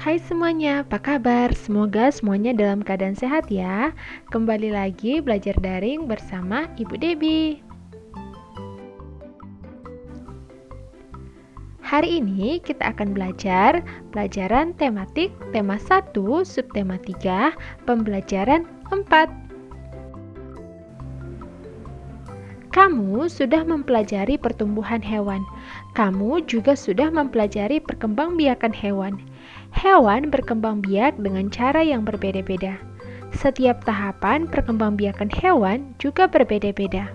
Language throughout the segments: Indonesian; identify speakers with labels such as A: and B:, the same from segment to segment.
A: Hai semuanya, apa kabar? Semoga semuanya dalam keadaan sehat ya. Kembali lagi belajar daring bersama Ibu Debi. Hari ini kita akan belajar pelajaran tematik tema 1, subtema 3, pembelajaran 4. Kamu sudah mempelajari pertumbuhan hewan. Kamu juga sudah mempelajari perkembangbiakan hewan. Hewan berkembang biak dengan cara yang berbeda-beda. Setiap tahapan perkembangbiakan hewan juga berbeda-beda.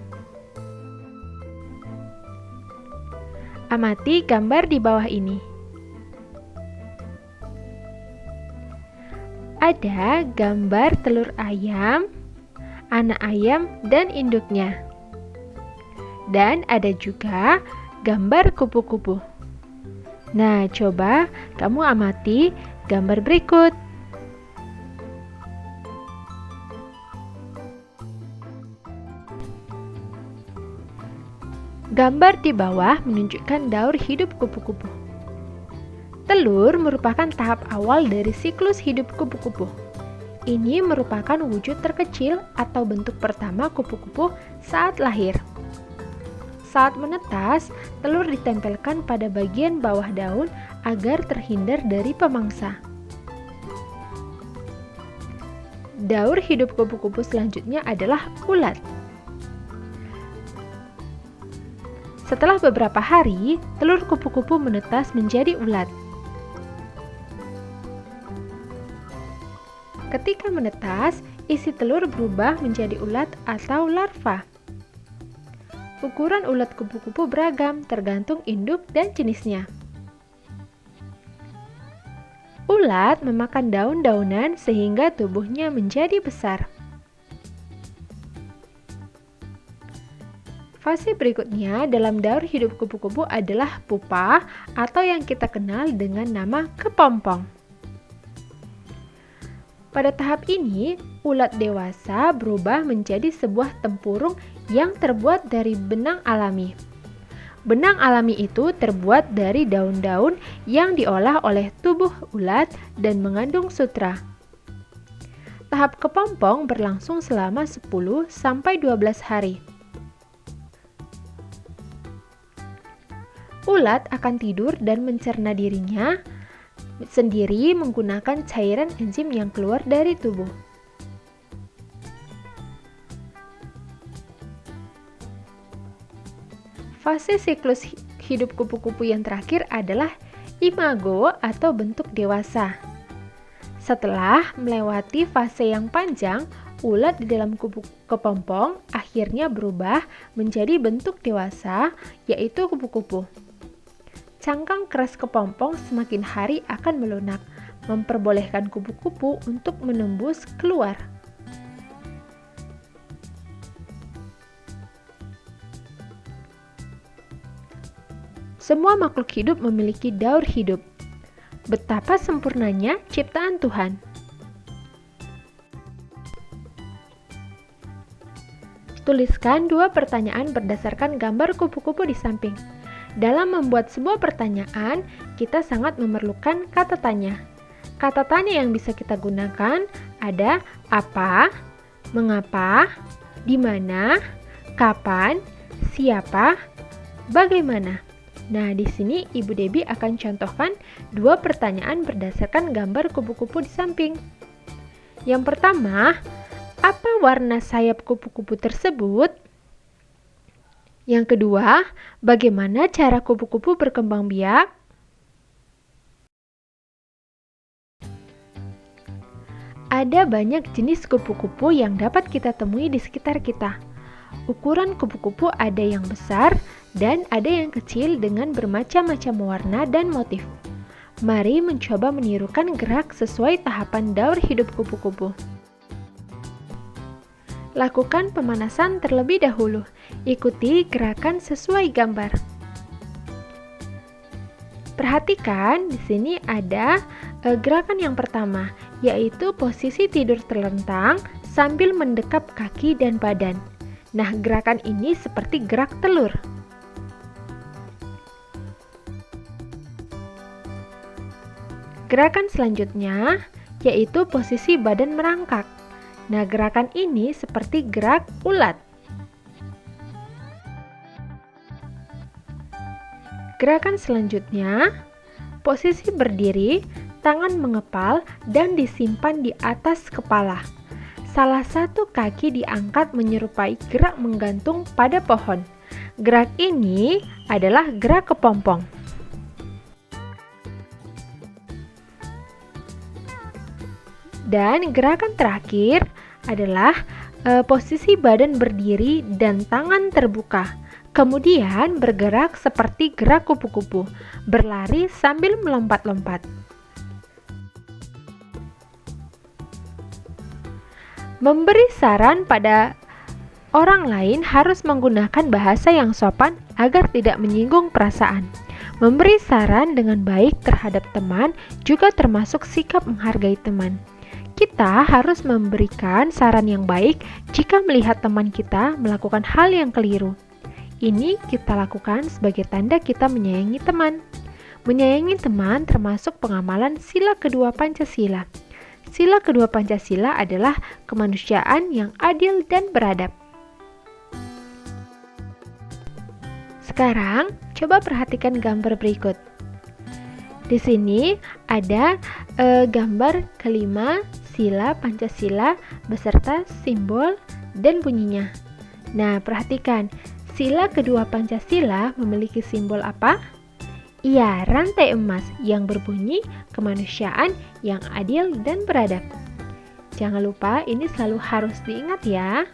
A: Amati gambar di bawah ini. Ada gambar telur ayam, anak ayam, dan induknya. Dan ada juga gambar kupu-kupu. Nah, coba kamu amati gambar berikut. Gambar di bawah menunjukkan daur hidup kupu-kupu. Telur merupakan tahap awal dari siklus hidup kupu-kupu. Ini merupakan wujud terkecil atau bentuk pertama kupu-kupu saat lahir. Saat menetas, telur ditempelkan pada bagian bawah daun agar terhindar dari pemangsa. Daur hidup kupu-kupu selanjutnya adalah ulat. Setelah beberapa hari, telur kupu-kupu menetas menjadi ulat. Ketika menetas, isi telur berubah menjadi ulat atau larva. Ukuran ulat kupu-kupu beragam, tergantung induk dan jenisnya. Ulat memakan daun-daunan sehingga tubuhnya menjadi besar. Fase berikutnya dalam daur hidup kupu-kupu adalah pupa atau yang kita kenal dengan nama kepompong. Pada tahap ini, ulat dewasa berubah menjadi sebuah tempurung yang terbuat dari benang alami. Benang alami itu terbuat dari daun-daun yang diolah oleh tubuh ulat dan mengandung sutra. Tahap kepompong berlangsung selama 10-12 hari. Ulat akan tidur dan mencerna dirinya sendiri menggunakan cairan enzim yang keluar dari tubuh. Fase siklus hidup kupu-kupu yang terakhir adalah imago atau bentuk dewasa. Setelah melewati fase yang panjang, ulat di dalam kepompong akhirnya berubah menjadi bentuk dewasa, yaitu kupu-kupu. Cangkang keras kepompong semakin hari akan melunak, memperbolehkan kupu-kupu untuk menembus keluar. Semua makhluk hidup memiliki daur hidup. Betapa sempurnanya ciptaan Tuhan. Tuliskan 2 pertanyaan berdasarkan gambar kupu-kupu di samping. Dalam membuat sebuah pertanyaan, kita sangat memerlukan kata tanya. Kata tanya yang bisa kita gunakan ada apa, mengapa, di mana, kapan, siapa, bagaimana. Nah, di sini Ibu Debi akan contohkan 2 pertanyaan berdasarkan gambar kupu-kupu di samping. Yang pertama, apa warna sayap kupu-kupu tersebut? Yang kedua, bagaimana cara kupu-kupu berkembang biak? Ada banyak jenis kupu-kupu yang dapat kita temui di sekitar kita. Ukuran kupu-kupu ada yang besar dan ada yang kecil dengan bermacam-macam warna dan motif. Mari mencoba menirukan gerak sesuai tahapan daur hidup kupu-kupu. Lakukan pemanasan terlebih dahulu. Ikuti gerakan sesuai gambar. Perhatikan di sini ada gerakan yang pertama, yaitu posisi tidur terlentang sambil mendekap kaki dan badan. Nah, gerakan ini seperti gerak telur. Gerakan selanjutnya yaitu posisi badan merangkak. Nah, gerakan ini seperti gerak ulat. Gerakan selanjutnya, posisi berdiri, tangan mengepal dan disimpan di atas kepala. Salah satu kaki diangkat menyerupai gerak menggantung pada pohon. Gerak ini adalah gerak kepompong. Dan gerakan terakhir adalah posisi badan berdiri dan tangan terbuka. Kemudian bergerak seperti gerak kupu-kupu, berlari sambil melompat-lompat. Memberi saran pada orang lain harus menggunakan bahasa yang sopan agar tidak menyinggung perasaan. Memberi saran dengan baik terhadap teman juga termasuk sikap menghargai teman. Kita harus memberikan saran yang baik jika melihat teman kita melakukan hal yang keliru. Ini kita lakukan sebagai tanda kita menyayangi teman. Menyayangi teman termasuk pengamalan sila kedua Pancasila. Sila kedua Pancasila adalah kemanusiaan yang adil dan beradab. Sekarang, coba perhatikan gambar berikut. Di sini ada gambar kelima sila Pancasila beserta simbol dan bunyinya. Nah, perhatikan, sila kedua Pancasila memiliki simbol apa? Iya, rantai emas yang berbunyi kemanusiaan yang adil dan beradab. Jangan lupa, ini selalu harus diingat ya.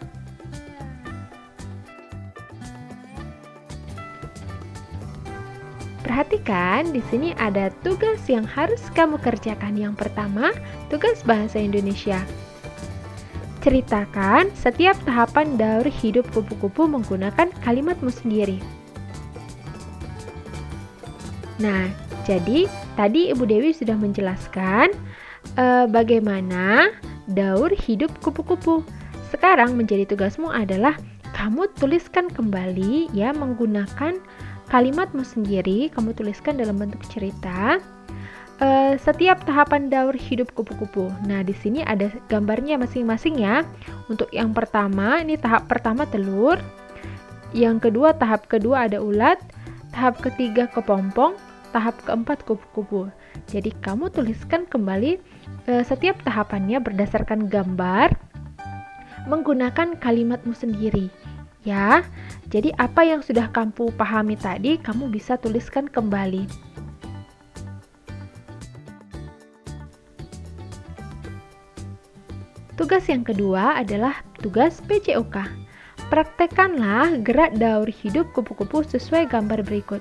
A: Perhatikan, di sini ada tugas yang harus kamu kerjakan. Yang pertama, tugas bahasa Indonesia. Ceritakan setiap tahapan daur hidup kupu-kupu menggunakan kalimatmu sendiri. Nah, jadi tadi Ibu Dewi sudah menjelaskan bagaimana daur hidup kupu-kupu. Sekarang menjadi tugasmu adalah kamu tuliskan kembali ya menggunakan kalimatmu sendiri, kamu tuliskan dalam bentuk cerita setiap tahapan daur hidup kupu-kupu. Nah, di sini ada gambarnya masing-masing ya. Untuk yang pertama, ini tahap pertama telur. Yang kedua, tahap kedua ada ulat. Tahap ketiga kepompong. Tahap keempat kupu-kupu. Jadi kamu tuliskan kembali setiap tahapannya berdasarkan gambar menggunakan kalimatmu sendiri. Ya, jadi apa yang sudah kamu pahami tadi, kamu bisa tuliskan kembali. Tugas yang kedua adalah tugas PJOK. Praktekkanlah gerak daur hidup kupu-kupu sesuai gambar berikut.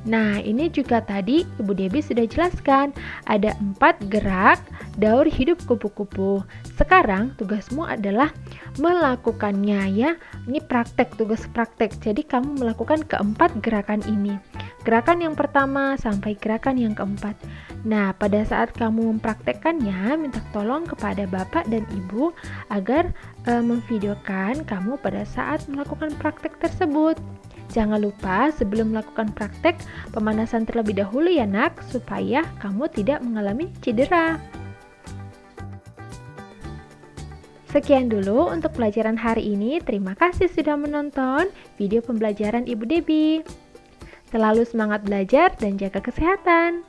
A: Nah, ini juga tadi Ibu Debbie sudah jelaskan. Ada 4 gerak daur hidup kupu-kupu. Sekarang tugasmu adalah melakukannya ya. Ini praktek, tugas praktek. Jadi kamu melakukan keempat gerakan ini. Gerakan yang pertama sampai gerakan yang keempat. Nah, pada saat kamu mempraktekkannya, minta tolong kepada Bapak dan Ibu agar memvideokan kamu pada saat melakukan praktek tersebut. Jangan lupa sebelum melakukan praktek, pemanasan terlebih dahulu ya nak, supaya kamu tidak mengalami cedera. Sekian dulu untuk pelajaran hari ini. Terima kasih sudah menonton video pembelajaran Ibu Debbie. Selalu semangat belajar dan jaga kesehatan.